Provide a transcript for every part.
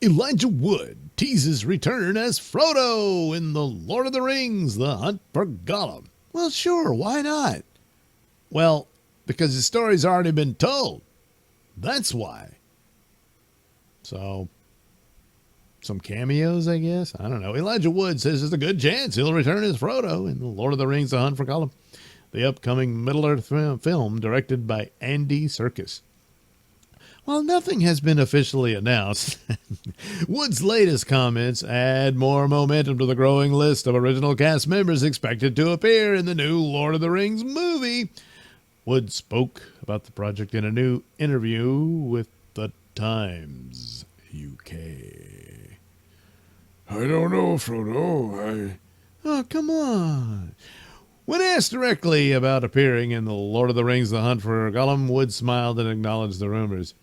Elijah Wood teases return as Frodo in The Lord of the Rings, The Hunt for Gollum. Well, sure, why not? Well, because the story's already been told. That's why. So, some cameos, I guess. I don't know. Elijah Wood says there's a good chance he'll return as Frodo in The Lord of the Rings, The Hunt for Gollum, the upcoming Middle-earth film directed by Andy Serkis. While nothing has been officially announced, Wood's latest comments add more momentum to the growing list of original cast members expected to appear in the new Lord of the Rings movie. Wood spoke about the project in a new interview with The Times UK. I don't know, Frodo. Oh, come on. When asked directly about appearing in The Lord of the Rings, The Hunt for Gollum, Wood smiled and acknowledged the rumors.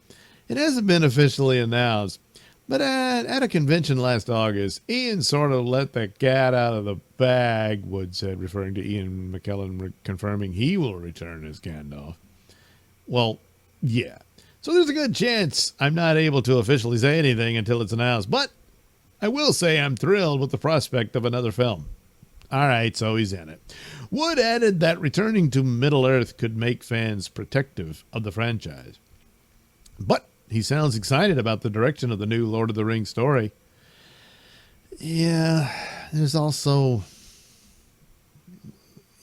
It hasn't been officially announced, but at a convention last August, Ian sort of let the cat out of the bag, Wood said, referring to Ian McKellen confirming he will return as Gandalf. Well, yeah. So there's a good chance I'm not able to officially say anything until it's announced, but I will say I'm thrilled with the prospect of another film. All right, so he's in it. Wood added that returning to Middle-earth could make fans protective of the franchise. But he sounds excited about the direction of the new Lord of the Rings story. Yeah, there's also,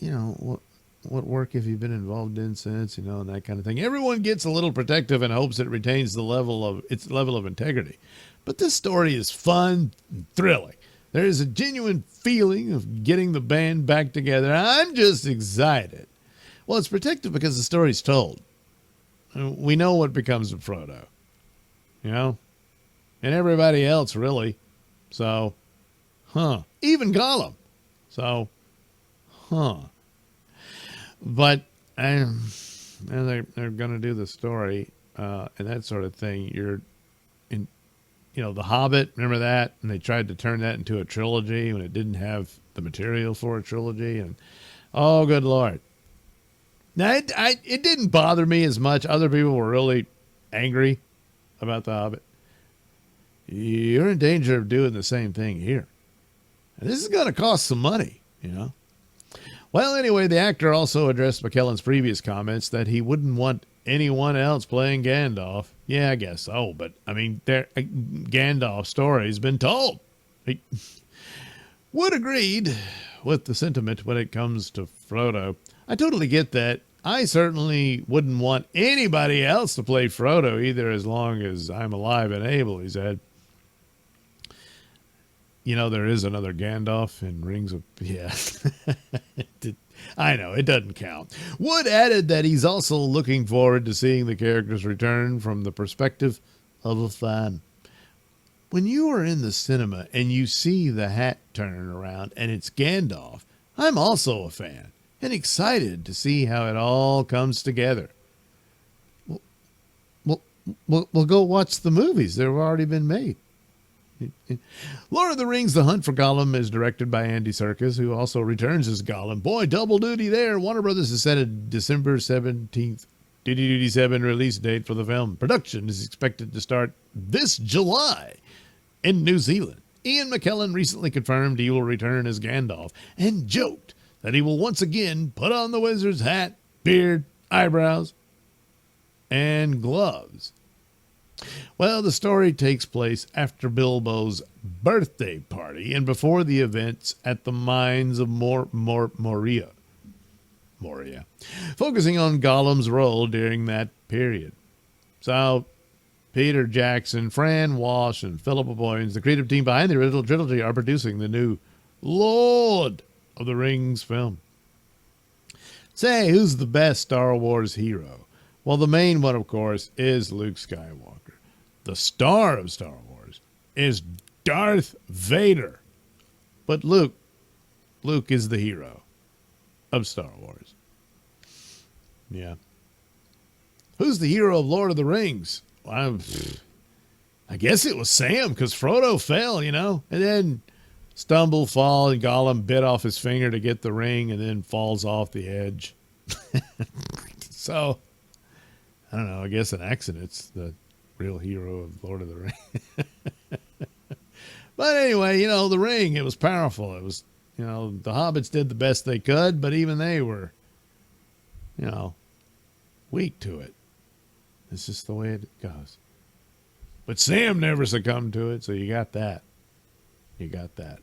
what work have you been involved in since, and that kind of thing. Everyone gets a little protective and hopes it retains its level of integrity. But this story is fun and thrilling. There is a genuine feeling of getting the band back together. I'm just excited. Well, it's protective because the story's told. We know what becomes of Frodo, and everybody else, really. So, even Gollum. So, But they're going to do the story and that sort of thing. You're in, The Hobbit, remember that? And they tried to turn that into a trilogy when it didn't have the material for a trilogy. And, oh, good Lord. Now, it didn't bother me as much. Other people were really angry about The Hobbit. You're in danger of doing the same thing here. And this is going to cost some money, Well, anyway, the actor also addressed McKellen's previous comments that he wouldn't want anyone else playing Gandalf. Yeah, I guess so, but, Gandalf's story's been told. Wood agreed with the sentiment when it comes to Frodo. I totally get that. I certainly wouldn't want anybody else to play Frodo either as long as I'm alive and able, he said. There is another Gandalf in Rings of... Yeah. I know, it doesn't count. Wood added that he's also looking forward to seeing the characters return from the perspective of a fan. When you are in the cinema and you see the hat turn around and it's Gandalf, I'm also a fan and excited to see how it all comes together. We'll go watch the movies. They've already been made. Lord of the Rings, The Hunt for Gollum is directed by Andy Serkis, who also returns as Gollum. Boy, double duty there. Warner Brothers has set a December 17th, 2027 release date for the film. Production is expected to start this July in New Zealand. Ian McKellen recently confirmed he will return as Gandalf and joked that he will once again put on the wizard's hat, beard, eyebrows, and gloves. Well, the story takes place after Bilbo's birthday party and before the events at the mines of Moria, focusing on Gollum's role during that period. So, Peter Jackson, Fran Walsh, and Philippa Boyens, the creative team behind the original trilogy, are producing the new Lord of the Rings film. Say, who's the best Star Wars hero? Well, the main one, of course, is Luke Skywalker. The star of Star Wars is Darth Vader. But Luke is the hero of Star Wars. Yeah. Who's the hero of Lord of the Rings? Well, I guess it was Sam, because Frodo fell, and then stumble, fall, and Gollum bit off his finger to get the ring and then falls off the edge. So, I don't know, I guess an accident's the real hero of Lord of the Rings. But anyway, the ring, it was powerful. It was, the hobbits did the best they could, but even they were, you know, weak to it. It's just the way it goes. But Sam never succumbed to it, so you got that. You got that.